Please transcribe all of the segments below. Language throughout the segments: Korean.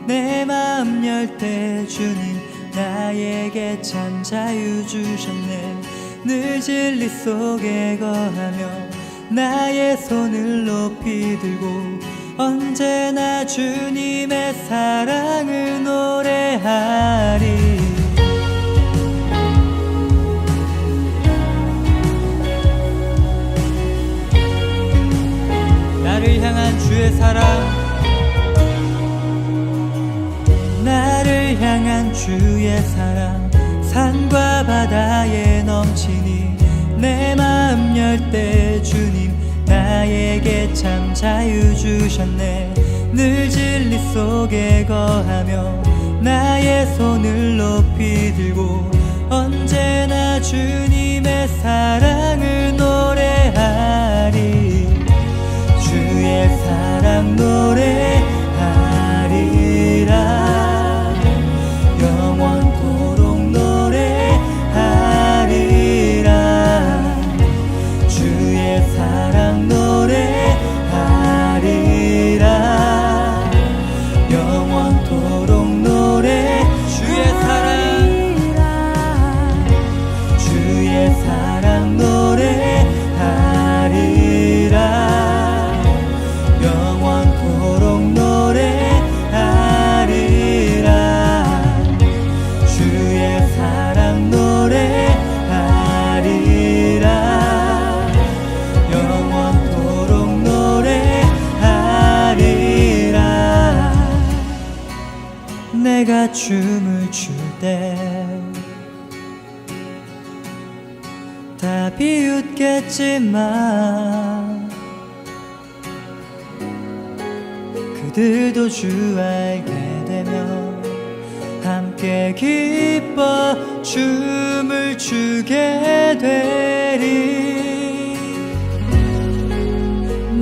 내 마음 열 때 주님 나에게 참 자유 주셨네. 늘 진리 속에 거하며 나의 손을 높이 들고 언제나 주님의 사랑을 노래하리. 나를 향한 주의 사랑, 나를 향한 주의 사랑 산과 바다에 넘치니 내 마음 열 때 주님 나에게 참 자유 주셨네. 늘 진리 속에 거하며 나의 손을 높이 들고 언제나 주님의 사랑을 노래하리. 주의 사랑 노래하리라. 영원토록 노래하리라. 주의 사랑 노래하리라. 영원토록 노래. 주의 사랑, 주의 사랑 노래하리라. 영원토록 노래하리라. 주의 사랑 노래하리라. 영원토록 노래하리라. 내가 춤을 출 때 다 비웃겠지만 그들도 주 알게 되면 함께 기뻐 춤을 추게 되리.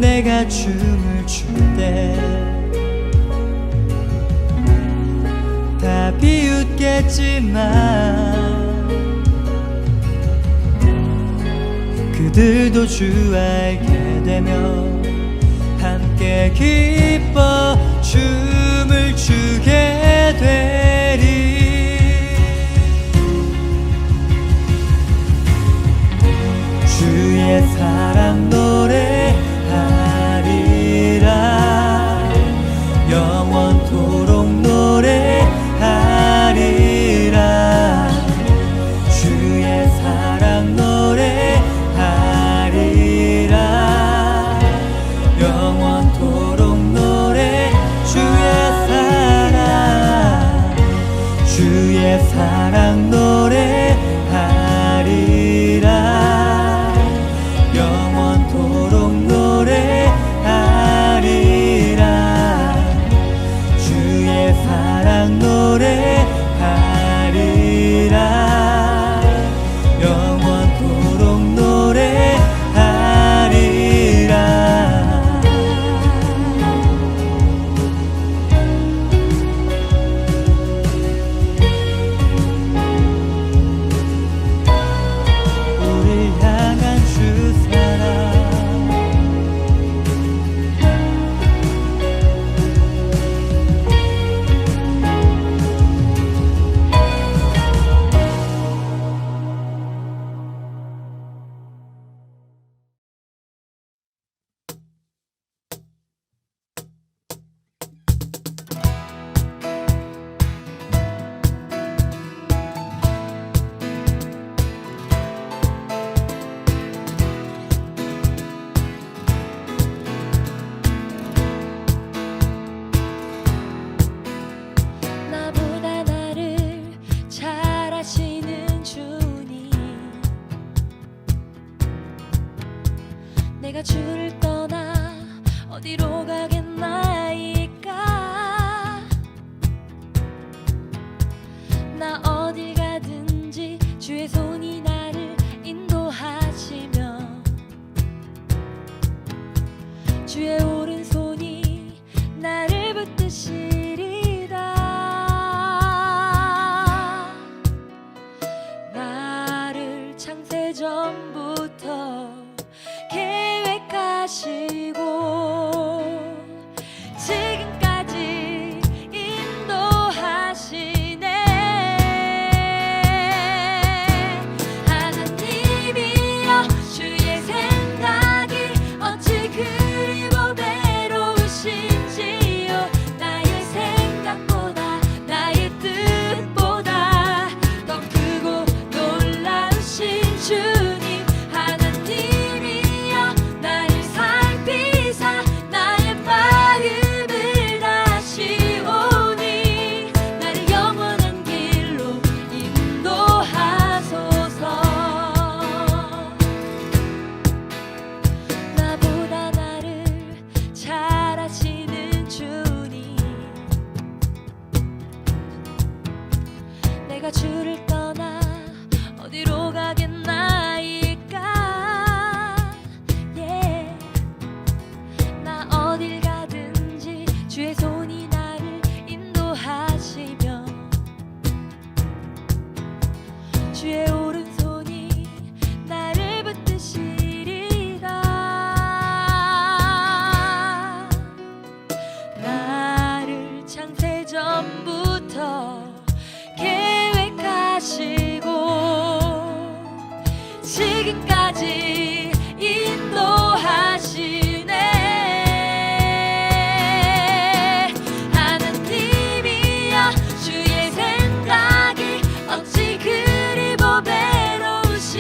내가 춤을 출 때 다 비웃겠지만 그들도 주 알게 되면 함께 기뻐 춤을 추게 되리. 주의 사랑 노래하리라. 영원토록 노래하리라. 주의 사랑 노래하리라. 영원토록 노래. 주의 사랑 노래하리라. 영원토록 노래하리라. 주의 사랑 노래하리라. 영원토록 노래하리라. 우릴 향한 주 사랑, 나보다 나를 잘 아시는 주님, 내가 주를 떠나 어디로 가겠나이까. 나 어딜 가든지 주의 손이 나를 인도하시며 주의 오른손이 나를 붙드시리다. 나를 창세전부터 계획하시고 지금까지 가겠나이까. yeah. 나 어딜 가든지 주의 손이 나를 인도하시며 주의 오른손이 나를 붙드시리라. 나를 창세전부터 계획하시고 지금까지 인도하시네. 하나님이여 주의 생각이 어찌 그리 보배로우신지요.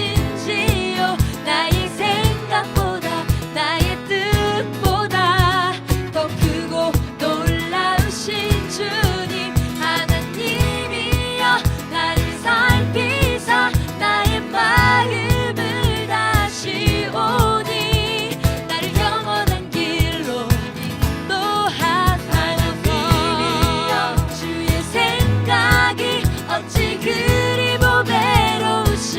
나의 생각보다 나의 뜻보다 더 크고 놀라우신 주님. 하나님이여 나를 살피사 나의 마음을 다시 오니 나를 영원한 길로 인도하소서. 하나님이여 주의 생각이 어찌 그리 보배로우신지요.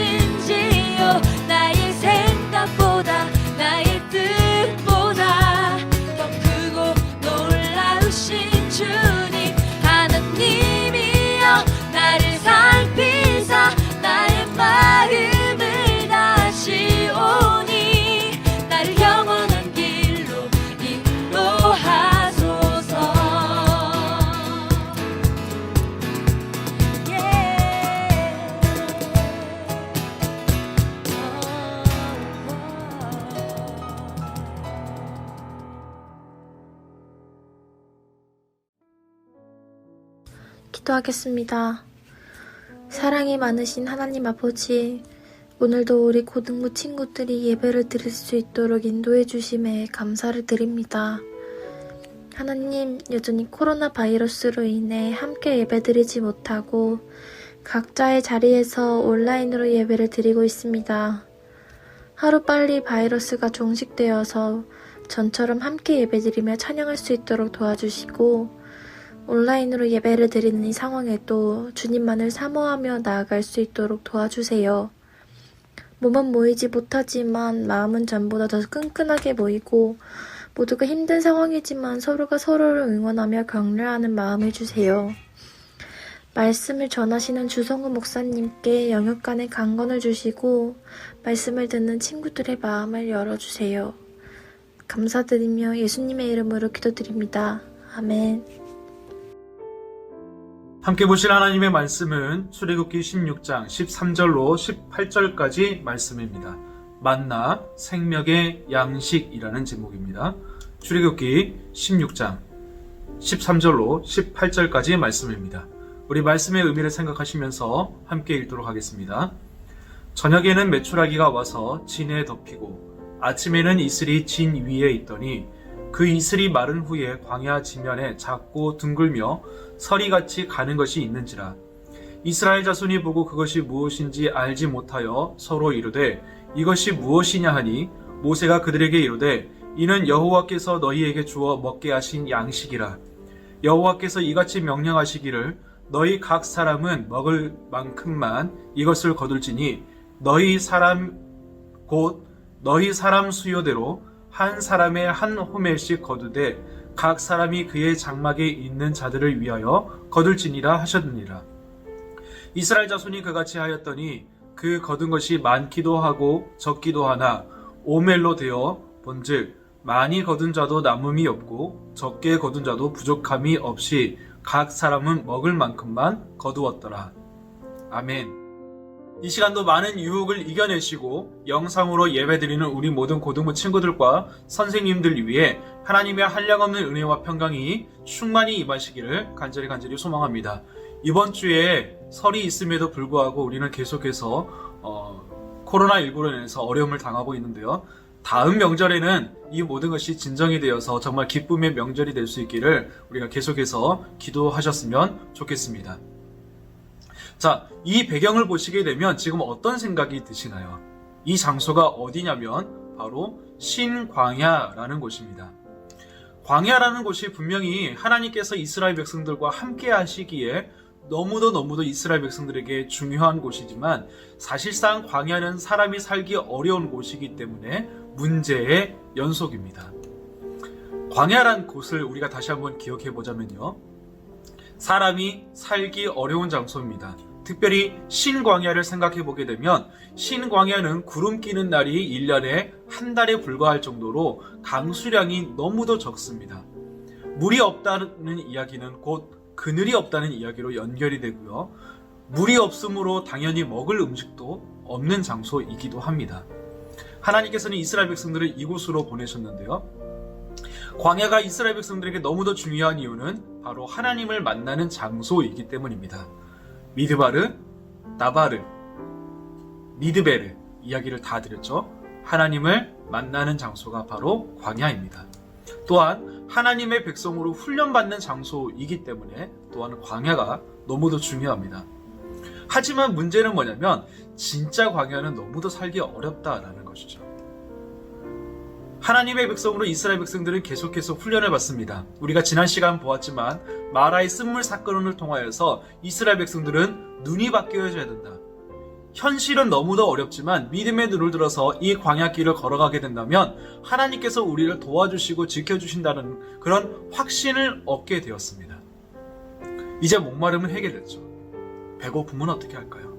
나의 생각보다 나의 뜻보다 더 크고 놀라우신 주님. 하나님이여 나를 살피사 나의 마음을 다시 오니 나를 영원한 길로 인도하소서. 기도하겠습니다. 사랑이 많으신 하나님 아버지, 오늘도 우리 고등부 친구들이 예배를 드릴 수 있도록 인도해 주심에 감사를 드립니다. 하나님, 여전히 코로나 바이러스로 인해 함께 예배드리지 못하고 각자의 자리에서 온라인으로 예배를 드리고 있습니다. 하루빨리 바이러스가 종식되어서 전처럼 함께 예배드리며 찬양할 수 있도록 도와주시고, 온라인으로 예배를 드리는 이 상황에도 주님만을 사모하며 나아갈 수 있도록 도와주세요. 몸은 모이지 못하지만 마음은 전보다 더 끈끈하게 모이고 모두가 힘든 상황이지만 서로가 서로를 응원하며 격려하는 마음을 주세요. 말씀을 전하시는 주성우 목사님께 영육간의 강건을 주시고 말씀을 듣는 친구들의 마음을 열어주세요. 감사드리며 예수님의 이름으로 기도드립니다. 아멘. 함께 보실 하나님의 말씀은 출애굽기 16장 13절로 18절까지 말씀입니다. 만나 생명의 양식이라는 제목입니다. 출애굽기 16장 13절로 18절까지 말씀입니다. 우리 말씀의 의미를 생각하시면서 함께 읽도록 하겠습니다. 저녁에는 메추라기가 와서 진에 덮이고 아침에는 이슬이 진 위에 있더니 그 이슬이 마른 후에 광야 지면에 작고 둥글며 서리같이 가는 것이 있는지라. 이스라엘 자손이 보고 그것이 무엇인지 알지 못하여 서로 이르되 이것이 무엇이냐 하니 모세가 그들에게 이르되 이는 여호와께서 너희에게 주어 먹게 하신 양식이라. 여호와께서 이같이 명령하시기를 너희 각 사람은 먹을 만큼만 이것을 거둘지니 너희 사람 수요대로 한 사람의 한 호멜씩 거두되 각 사람이 그의 장막에 있는 자들을 위하여 거둘지니라 하셨느니라. 이스라엘 자손이 그같이 하였더니 그 거둔 것이 많기도 하고 적기도 하나 오멜로 되어 본즉 많이 거둔 자도 남음이 없고 적게 거둔 자도 부족함이 없이 각 사람은 먹을 만큼만 거두었더라. 아멘. 이 시간도 많은 유혹을 이겨내시고 영상으로 예배드리는 우리 모든 고등부 친구들과 선생님들 위해 하나님의 한량없는 은혜와 평강이 충만히 임하시기를 간절히 소망합니다. 이번 주에 설이 있음에도 불구하고 우리는 계속해서 코로나19로 인해서 어려움을 당하고 있는데요. 다음 명절에는 이 모든 것이 진정이 되어서 정말 기쁨의 명절이 될 수 있기를 우리가 계속해서 기도하셨으면 좋겠습니다. 자, 이 배경을 보시게 되면 지금 어떤 생각이 드시나요? 이 장소가 어디냐면 바로 신광야라는 곳입니다. 광야라는 곳이 분명히 하나님께서 이스라엘 백성들과 함께 하시기에 너무도 이스라엘 백성들에게 중요한 곳이지만 사실상 광야는 사람이 살기 어려운 곳이기 때문에 문제의 연속입니다. 광야란 곳을 우리가 다시 한번 기억해 보자면요, 사람이 살기 어려운 장소입니다. 특별히 신광야를 생각해 보게 되면 신광야는 구름 끼는 날이 1년에 한 달에 불과할 정도로 강수량이 너무도 적습니다. 물이 없다는 이야기는 곧 그늘이 없다는 이야기로 연결이 되고요, 물이 없으므로 당연히 먹을 음식도 없는 장소이기도 합니다. 하나님께서는 이스라엘 백성들을 이곳으로 보내셨는데요, 광야가 이스라엘 백성들에게 너무도 중요한 이유는 바로 하나님을 만나는 장소이기 때문입니다. 미드바르, 나바르, 미드베르 이야기를 다 드렸죠. 하나님을 만나는 장소가 바로 광야입니다. 또한 하나님의 백성으로 훈련받는 장소이기 때문에 또한 광야가 너무도 중요합니다. 하지만 문제는 뭐냐면 진짜 광야는 너무도 살기 어렵다라는 것이죠. 하나님의 백성으로 이스라엘 백성들은 계속해서 훈련을 받습니다. 우리가 지난 시간 보았지만 마라의 쓴물 사건을 통하여서 이스라엘 백성들은 눈이 바뀌어져야 된다. 현실은 너무도 어렵지만 믿음의 눈을 들어서 이 광야길을 걸어가게 된다면 하나님께서 우리를 도와주시고 지켜주신다는 그런 확신을 얻게 되었습니다. 이제 목마름은 해결됐죠. 배고픔은 어떻게 할까요?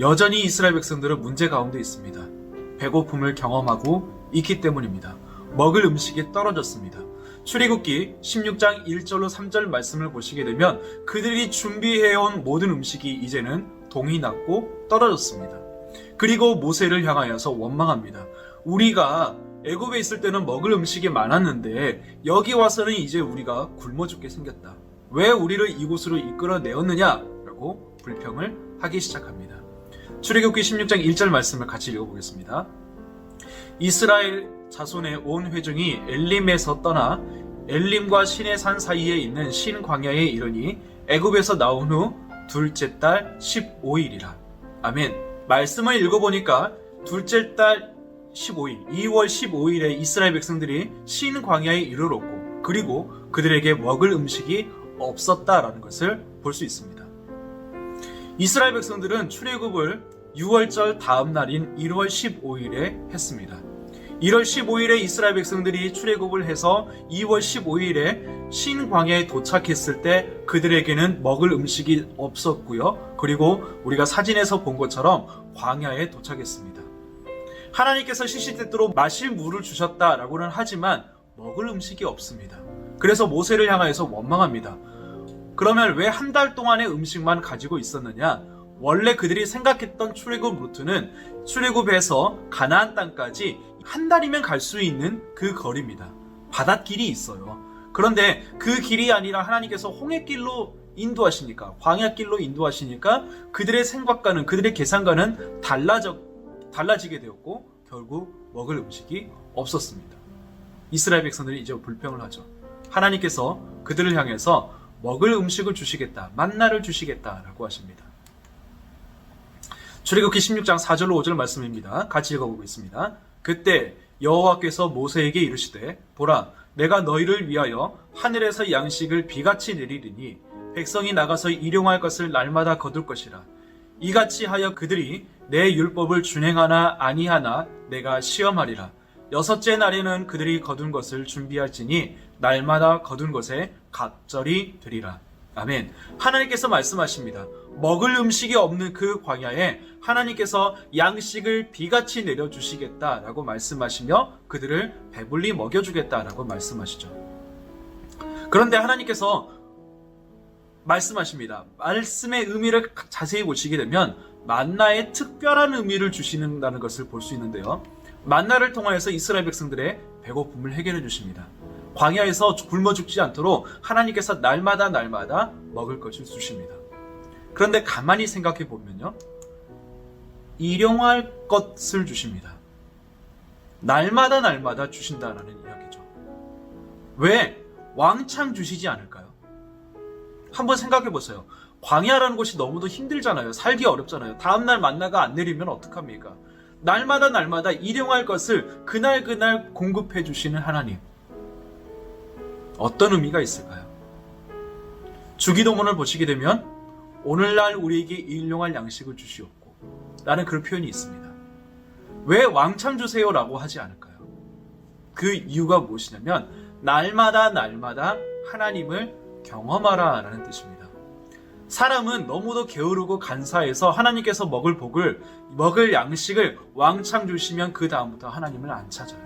여전히 이스라엘 백성들은 문제 가운데 있습니다. 배고픔을 경험하고 있기 때문입니다. 먹을 음식이 떨어졌습니다. 출애굽기 16장 1절로 3절 말씀을 보시게 되면 그들이 준비해온 모든 음식이 이제는 동이 났고 떨어졌습니다. 그리고 모세를 향하여서 원망합니다. 우리가 애굽에 있을 때는 먹을 음식이 많았는데 여기 와서는 이제 우리가 굶어 죽게 생겼다. 왜 우리를 이곳으로 이끌어내었느냐? 라고 불평을 하기 시작합니다. 출애굽기 16장 1절 말씀을 같이 읽어보겠습니다. 이스라엘 자손의 온 회중이 엘림에서 떠나 엘림과 신의 산 사이에 있는 신 광야에 이르니 애굽에서 나온 후 둘째 달 15일이라. 아멘. 말씀을 읽어보니까 둘째 달 15일, 2월 15일에 이스라엘 백성들이 신 광야에 이르렀고 그리고 그들에게 먹을 음식이 없었다라는 것을 볼 수 있습니다. 이스라엘 백성들은 출애굽을 6월절 다음 날인 1월 15일에 했습니다. 1월 15일에 이스라엘 백성들이 출애굽을 해서 2월 15일에 신광야에 도착했을 때 그들에게는 먹을 음식이 없었고요. 그리고 우리가 사진에서 본 것처럼 광야에 도착했습니다. 하나님께서 시시때때로 마실 물을 주셨다라고는 하지만 먹을 음식이 없습니다. 그래서 모세를 향하여서 원망합니다. 그러면 왜 한 달 동안의 음식만 가지고 있었느냐? 원래 그들이 생각했던 출애굽 루트는 출애굽에서 가나안 땅까지 한 달이면 갈 수 있는 그 거리입니다. 바닷길이 있어요. 그런데 그 길이 아니라 하나님께서 홍해길로 인도하시니까, 광야길로 인도하시니까 그들의 생각과는, 그들의 계산과는 달라지게 되었고 결국 먹을 음식이 없었습니다. 이스라엘 백성들이 이제 불평을 하죠. 하나님께서 그들을 향해서 먹을 음식을 주시겠다, 만나를 주시겠다라고 하십니다. 출애굽기 16장 4절로 5절 말씀입니다. 같이 읽어보겠습니다. 그때 여호와께서 모세에게 이르시되 보라, 내가 너희를 위하여 하늘에서 양식을 비같이 내리리니 백성이 나가서 일용할 것을 날마다 거둘 것이라. 이같이 하여 그들이 내 율법을 준행하나 아니하나 내가 시험하리라. 여섯째 날에는 그들이 거둔 것을 준비할지니 날마다 거둔 것에 갑절이 되리라. 아멘. 하나님께서 말씀하십니다. 먹을 음식이 없는 그 광야에 하나님께서 양식을 비같이 내려주시겠다라고 말씀하시며 그들을 배불리 먹여주겠다라고 말씀하시죠. 그런데 하나님께서 말씀하십니다. 말씀의 의미를 자세히 보시게 되면 만나의 특별한 의미를 주시는다는 것을 볼 수 있는데요. 만나를 통하여서 이스라엘 백성들의 배고픔을 해결해 주십니다. 광야에서 굶어 죽지 않도록 하나님께서 날마다 먹을 것을 주십니다. 그런데 가만히 생각해 보면요, 일용할 것을 주십니다. 날마다 주신다라는 이야기죠. 왜 왕창 주시지 않을까요? 한번 생각해 보세요. 광야라는 곳이 너무도 힘들잖아요. 살기 어렵잖아요. 다음날 만나가 안 내리면 어떡합니까? 날마다 일용할 것을 그날 공급해 주시는 하나님. 어떤 의미가 있을까요? 주기도문을 보시게 되면 오늘날 우리에게 일용할 양식을 주시옵고 라는 그런 표현이 있습니다. 왜 왕참 주세요라고 하지 않을까요? 그 이유가 무엇이냐면 날마다 하나님을 경험하라 라는 뜻입니다. 사람은 너무도 게으르고 간사해서 하나님께서 먹을 양식을 왕창 주시면 그 다음부터 하나님을 안 찾아요.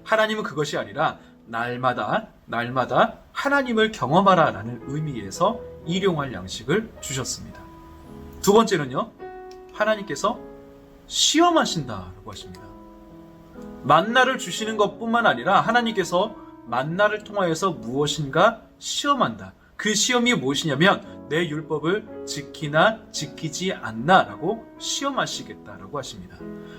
하나님은 그것이 아니라 날마다 하나님을 경험하라 라는 의미에서 일용할 양식을 주셨습니다. 두 번째는요, 하나님께서 시험하신다라고 하십니다. 만나를 주시는 것뿐만 아니라 하나님께서 만나를 통하여서 무엇인가 시험한다. 그 시험이 무엇이냐면 내 율법을 지키나 지키지 않나 라고 시험하시겠다라고 하십니다.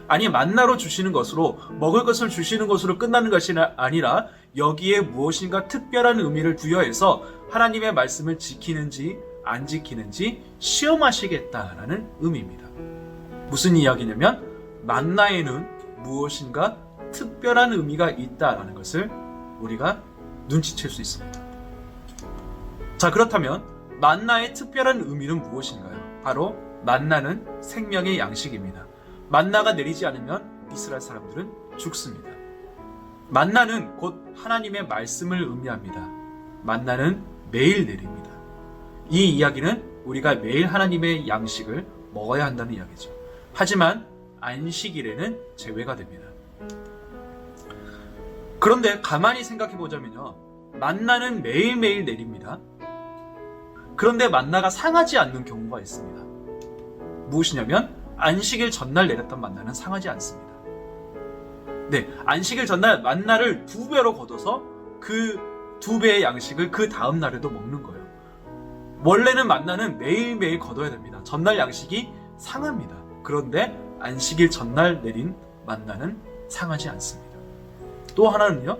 아니, 만나로 주시는 것으로, 먹을 것을 주시는 것으로 끝나는 것이 아니라 여기에 무엇인가 특별한 의미를 부여해서 하나님의 말씀을 지키는지 안 지키는지 시험하시겠다라는 의미입니다. 무슨 이야기냐면 만나에는 무엇인가 특별한 의미가 있다라는 것을 우리가 눈치챌 수 있습니다. 자, 그렇다면 만나의 특별한 의미는 무엇인가요? 바로 만나는 생명의 양식입니다. 만나가 내리지 않으면 이스라엘 사람들은 죽습니다. 만나는 곧 하나님의 말씀을 의미합니다. 만나는 매일 내립니다. 이 이야기는 우리가 매일 하나님의 양식을 먹어야 한다는 이야기죠. 하지만 안식일에는 제외가 됩니다. 그런데 가만히 생각해 보자면요, 만나는 매일매일 내립니다. 그런데 만나가 상하지 않는 경우가 있습니다. 무엇이냐면 안식일 전날 내렸던 만나는 상하지 않습니다. 네, 안식일 전날 만나를 2배로 걷어서 그 2배의 양식을 그 다음 날에도 먹는 거예요. 원래는 만나는 매일매일 걷어야 됩니다. 전날 양식이 상합니다. 그런데 안식일 전날 내린 만나는 상하지 않습니다. 또 하나는요,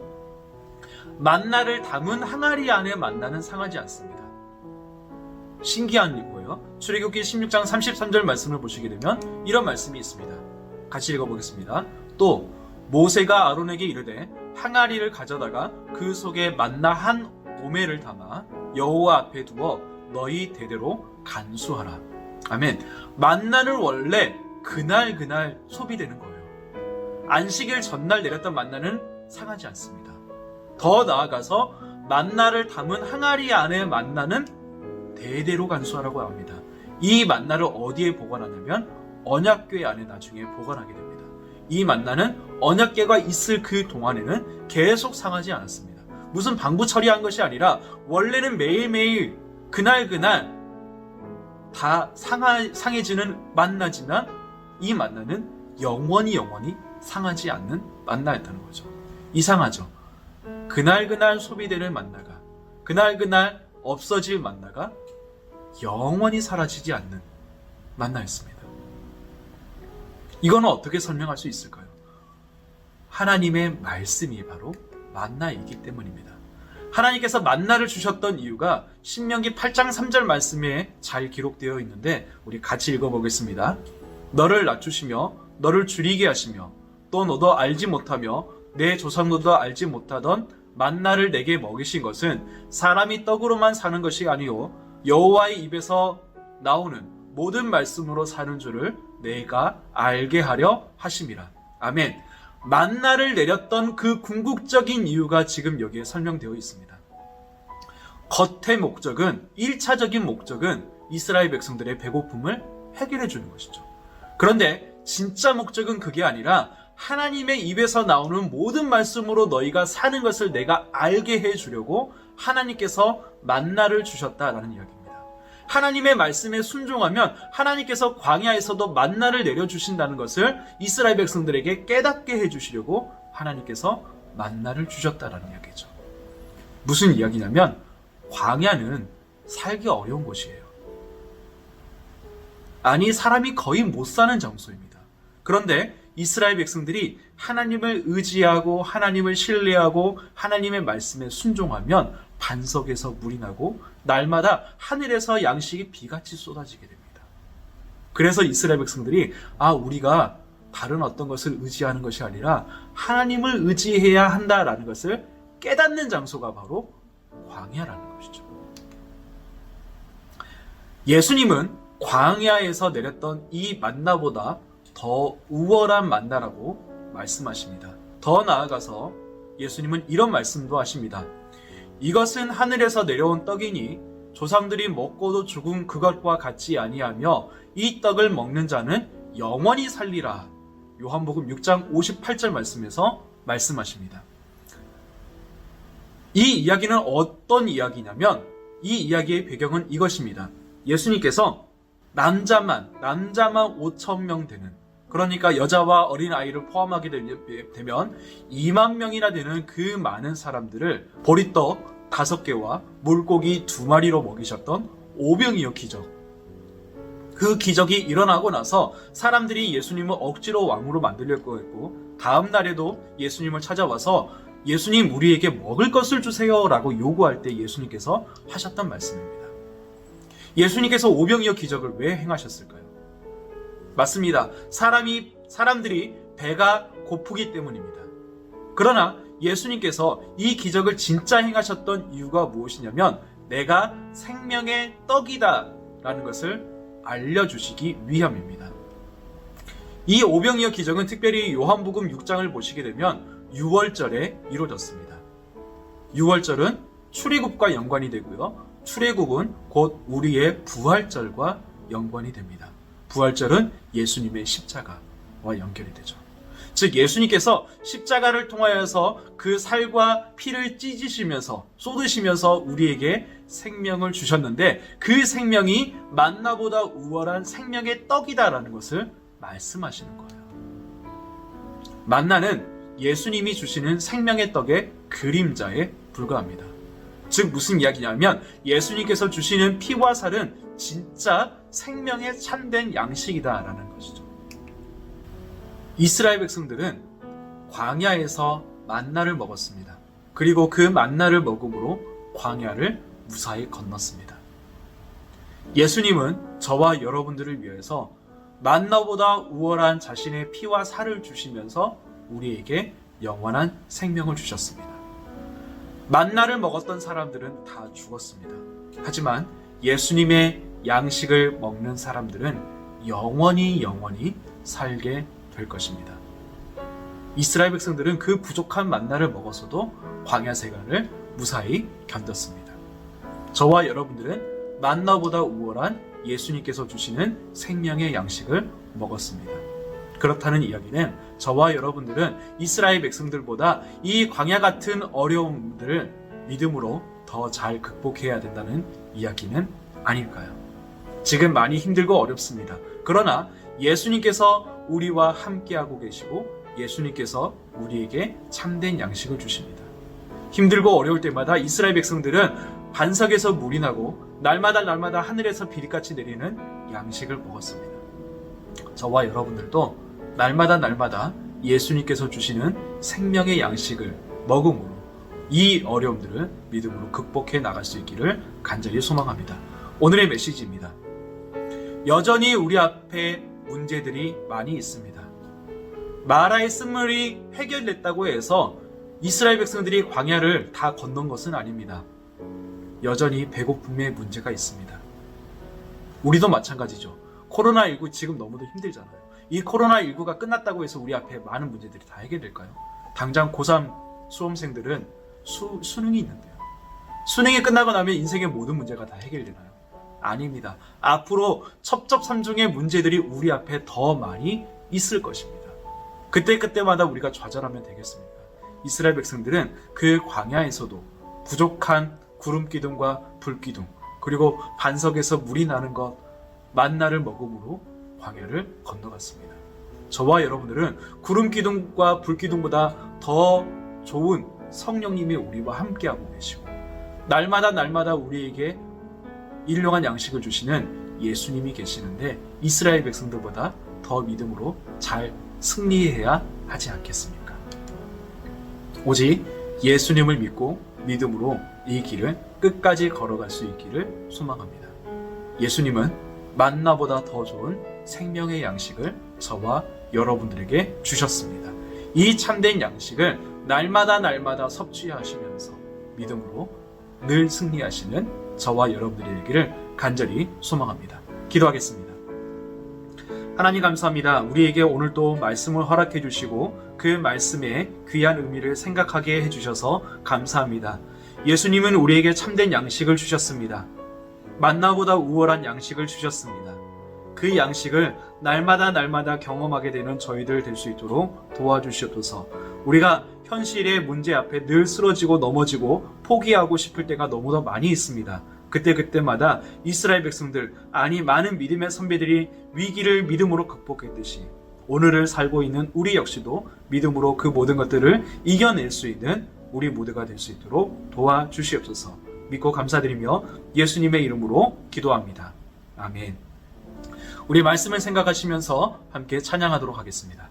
만나를 담은 항아리 안에 만나는 상하지 않습니다. 신기한 거예요. 출애굽기 16장 33절 말씀을 보시게 되면 이런 말씀이 있습니다. 같이 읽어보겠습니다. 또 모세가 아론에게 이르되 항아리를 가져다가 그 속에 만나 한 오매를 담아 여호와 앞에 두어 너희 대대로 간수하라. 아멘. 만나는 원래 그날 소비되는 거예요. 안식일 전날 내렸던 만나는 상하지 않습니다. 더 나아가서 만나를 담은 항아리 안에 만나는 대대로 간수하라고 합니다. 이 만나를 어디에 보관하냐면 언약궤 안에 나중에 보관하게 됩니다. 이 만나는 언약궤가 있을 그 동안에는 계속 상하지 않았습니다. 무슨 방부 처리한 것이 아니라 원래는 매일매일 그날 다 상해지는 만나지만 이 만나는 영원히 상하지 않는 만나였다는 거죠. 이상하죠? 그날 소비되는 만나가, 그날 없어질 만나가 영원히 사라지지 않는 만나였습니다. 이거는 어떻게 설명할 수 있을까요? 하나님의 말씀이 바로 만나이기 때문입니다. 하나님께서 만나를 주셨던 이유가 신명기 8장 3절 말씀에 잘 기록되어 있는데 우리 같이 읽어보겠습니다. 너를 낮추시며 너를 줄이게 하시며 또 너도 알지 못하며 내 조상들도 알지 못하던 만나를 내게 먹이신 것은 사람이 떡으로만 사는 것이 아니요 여호와의 입에서 나오는 모든 말씀으로 사는 줄을 내가 알게 하려 하심이라. 아멘. 만나를 내렸던 그 궁극적인 이유가 지금 여기에 설명되어 있습니다. 겉의 목적은, 1차적인 목적은 이스라엘 백성들의 배고픔을 해결해 주는 것이죠. 그런데 진짜 목적은 그게 아니라 하나님의 입에서 나오는 모든 말씀으로 너희가 사는 것을 내가 알게 해주려고 하나님께서 만나를 주셨다라는 이야기입니다. 하나님의 말씀에 순종하면 하나님께서 광야에서도 만나를 내려주신다는 것을 이스라엘 백성들에게 깨닫게 해주시려고 하나님께서 만나를 주셨다라는 이야기죠. 무슨 이야기냐면 광야는 살기 어려운 곳이에요. 아니, 사람이 거의 못 사는 장소입니다. 그런데 이스라엘 백성들이 하나님을 의지하고 하나님을 신뢰하고 하나님의 말씀에 순종하면 반석에서 물이 나고 날마다 하늘에서 양식이 비같이 쏟아지게 됩니다. 그래서 이스라엘 백성들이 우리가 다른 어떤 것을 의지하는 것이 아니라 하나님을 의지해야 한다라는 것을 깨닫는 장소가 바로 광야라는 것이죠. 예수님은 광야에서 내렸던 이 만나보다 더 우월한 만나라고 말씀하십니다. 더 나아가서 예수님은 이런 말씀도 하십니다. 이것은 하늘에서 내려온 떡이니 조상들이 먹고도 죽은 그것과 같지 아니하며 이 떡을 먹는 자는 영원히 살리라. 요한복음 6장 58절 말씀에서 말씀하십니다. 이 이야기는 어떤 이야기냐면 이 이야기의 배경은 이것입니다. 예수님께서 남자만 5,000명 되는, 그러니까 여자와 어린아이를 포함하게 되면 2만 명이나 되는 그 많은 사람들을 보리떡 5개와 물고기 2마리로 먹이셨던 오병이어 기적. 그 기적이 일어나고 나서 사람들이 예수님을 억지로 왕으로 만들려고 했고, 다음 날에도 예수님을 찾아와서 예수님 우리에게 먹을 것을 주세요 라고 요구할 때 예수님께서 하셨던 말씀입니다. 예수님께서 오병이어 기적을 왜 행하셨을까요? 맞습니다. 사람들이 배가 고프기 때문입니다. 그러나 예수님께서 이 기적을 진짜 행하셨던 이유가 무엇이냐면 내가 생명의 떡이다 라는 것을 알려주시기 위함입니다. 이 오병이어 기적은 특별히 요한복음 6장을 보시게 되면 6월절에 이루어졌습니다. 6월절은 출애굽과 연관이 되고요. 출애굽은 곧 우리의 부활절과 연관이 됩니다. 부활절은 예수님의 십자가와 연결이 되죠. 즉 예수님께서 십자가를 통하여서 그 살과 피를 찢으시면서 쏟으시면서 우리에게 생명을 주셨는데 그 생명이 만나보다 우월한 생명의 떡이다라는 것을 말씀하시는 거예요. 만나는 예수님이 주시는 생명의 떡의 그림자에 불과합니다. 즉 무슨 이야기냐면 예수님께서 주시는 피와 살은 진짜 생명의 참된 양식이다라는 것이죠. 이스라엘 백성들은 광야에서 만나를 먹었습니다. 그리고 그 만나를 먹음으로 광야를 무사히 건넜습니다. 예수님은 저와 여러분들을 위해서 만나보다 우월한 자신의 피와 살을 주시면서 우리에게 영원한 생명을 주셨습니다. 만나를 먹었던 사람들은 다 죽었습니다. 하지만 예수님의 양식을 먹는 사람들은 영원히 살게 될 것입니다. 이스라엘 백성들은 그 부족한 만나를 먹어서도 광야 생활을 무사히 견뎠습니다. 저와 여러분들은 만나보다 우월한 예수님께서 주시는 생명의 양식을 먹었습니다. 그렇다는 이야기는 저와 여러분들은 이스라엘 백성들보다 이 광야 같은 어려움들을 믿음으로 더 잘 극복해야 된다는 이야기는 아닐까요? 지금 많이 힘들고 어렵습니다. 그러나 예수님께서 우리와 함께하고 계시고 예수님께서 우리에게 참된 양식을 주십니다. 힘들고 어려울 때마다 이스라엘 백성들은 반석에서 물이 나고 날마다 하늘에서 비릿같이 내리는 양식을 먹었습니다. 저와 여러분들도 날마다 예수님께서 주시는 생명의 양식을 먹음으로 이 어려움들을 믿음으로 극복해 나갈 수 있기를 간절히 소망합니다. 오늘의 메시지입니다. 여전히 우리 앞에 문제들이 많이 있습니다. 마라의 쓴물이 해결됐다고 해서 이스라엘 백성들이 광야를 다 건넌 것은 아닙니다. 여전히 배고픔의 문제가 있습니다. 우리도 마찬가지죠. 코로나19 지금 너무도 힘들잖아요. 이 코로나19가 끝났다고 해서 우리 앞에 많은 문제들이 다 해결될까요? 당장 고3 수험생들은 수능이 있는데요. 수능이 끝나고 나면 인생의 모든 문제가 다 해결되나요? 아닙니다. 앞으로 첩첩산중의 문제들이 우리 앞에 더 많이 있을 것입니다. 그때마다 우리가 좌절하면 되겠습니까? 이스라엘 백성들은 그 광야에서도 부족한 구름기둥과 불기둥, 그리고 반석에서 물이 나는 것, 만나를 먹음으로 광야를 건너갔습니다. 저와 여러분들은 구름기둥과 불기둥보다 더 좋은 성령님이 우리와 함께하고 계시고 날마다 우리에게 일용할 양식을 주시는 예수님이 계시는데 이스라엘 백성들보다 더 믿음으로 잘 승리해야 하지 않겠습니까? 오직 예수님을 믿고 믿음으로 이 길을 끝까지 걸어갈 수 있기를 소망합니다. 예수님은 만나보다 더 좋은 생명의 양식을 저와 여러분들에게 주셨습니다. 이 참된 양식을 날마다 섭취하시면서 믿음으로 늘 승리하시는 저와 여러분들이 되기를 간절히 소망합니다. 기도하겠습니다. 하나님 감사합니다. 우리에게 오늘도 말씀을 허락해 주시고 그 말씀의 귀한 의미를 생각하게 해주셔서 감사합니다. 예수님은 우리에게 참된 양식을 주셨습니다. 만나보다 우월한 양식을 주셨습니다. 그 양식을 날마다 경험하게 되는 저희들 될 수 있도록 도와주시옵소서. 우리가 현실의 문제 앞에 늘 쓰러지고 넘어지고 포기하고 싶을 때가 너무나 많이 있습니다. 그때마다 이스라엘 백성들, 아니 많은 믿음의 선배들이 위기를 믿음으로 극복했듯이 오늘을 살고 있는 우리 역시도 믿음으로 그 모든 것들을 이겨낼 수 있는 우리 모두가 될 수 있도록 도와주시옵소서. 믿고 감사드리며 예수님의 이름으로 기도합니다. 아멘. 우리 말씀을 생각하시면서 함께 찬양하도록 하겠습니다.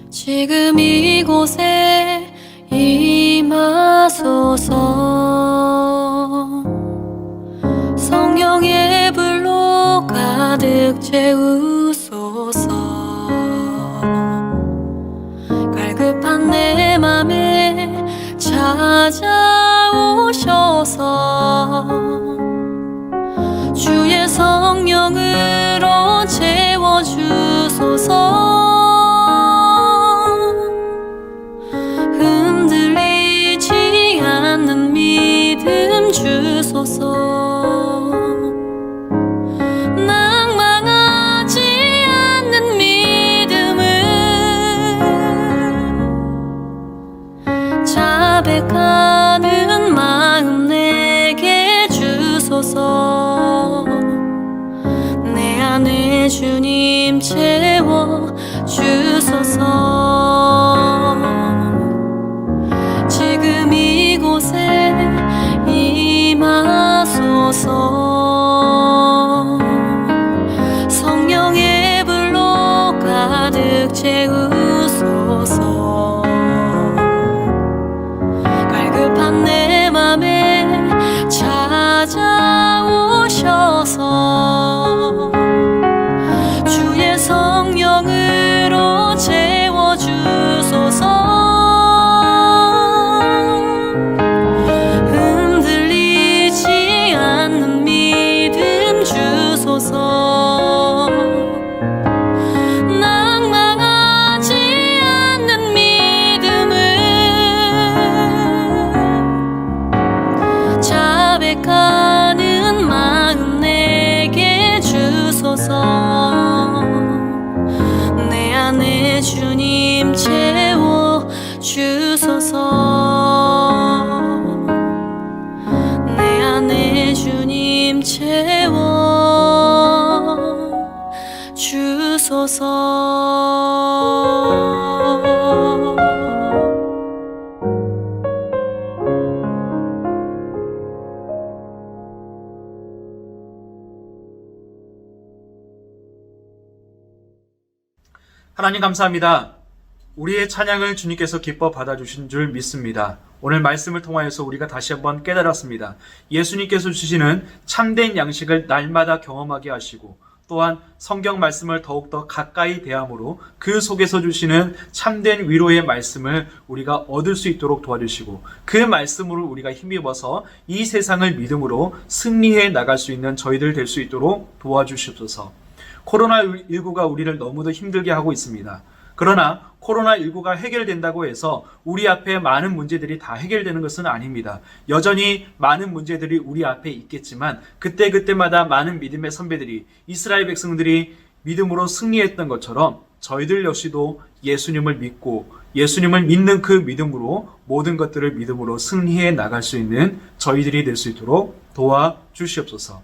지금 이곳에 임하소서. 성령의 불로 가득 채우소서. 갈급한 내 맘에 찾아오셔서 주의 성령으로 채워주소서. 흔들리지 않는 믿음 주소서. 낭망하지 않는 믿음을 자백하는 마음 내게 주소서. 내 안에 주님 채워 주소서. 지금 이곳에 임하소서. 성령의 불로 가득 채우소서. 갈급한 내 맘에 찾아오셔서 주의 성령으로 채워주소서. 흔들리지 않는 믿음 주소서. 낭망하지 않는 믿음을 자백하는 마음 내게 주소서. 내 안에 주님 채워 주소서. 내 안에 주님 채워 주소서. 하나님 감사합니다. 우리의 찬양을 주님께서 기뻐 받아주신 줄 믿습니다. 오늘 말씀을 통하여서 우리가 다시 한번 깨달았습니다. 예수님께서 주시는 참된 양식을 날마다 경험하게 하시고 또한 성경 말씀을 더욱더 가까이 대함으로 그 속에서 주시는 참된 위로의 말씀을 우리가 얻을 수 있도록 도와주시고 그 말씀으로 우리가 힘입어서 이 세상을 믿음으로 승리해 나갈 수 있는 저희들 될 수 있도록 도와주시옵소서. 코로나19가 우리를 너무도 힘들게 하고 있습니다. 그러나 코로나19가 해결된다고 해서 우리 앞에 많은 문제들이 다 해결되는 것은 아닙니다. 여전히 많은 문제들이 우리 앞에 있겠지만 그때마다 많은 믿음의 선배들이 이스라엘 백성들이 믿음으로 승리했던 것처럼 저희들 역시도 예수님을 믿고 예수님을 믿는 그 믿음으로 모든 것들을 믿음으로 승리해 나갈 수 있는 저희들이 될 수 있도록 도와주시옵소서.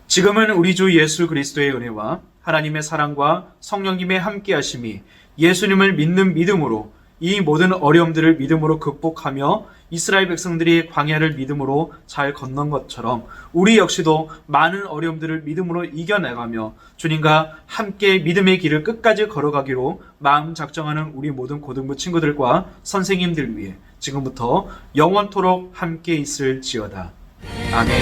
지금은 우리 주 예수 그리스도의 은혜와 하나님의 사랑과 성령님의 함께하심이 예수님을 믿는 믿음으로 이 모든 어려움들을 믿음으로 극복하며 이스라엘 백성들이 광야를 믿음으로 잘 건넌 것처럼 우리 역시도 많은 어려움들을 믿음으로 이겨내가며 주님과 함께 믿음의 길을 끝까지 걸어가기로 마음 작정하는 우리 모든 고등부 친구들과 선생님들 위해 지금부터 영원토록 함께 있을지어다. 아멘.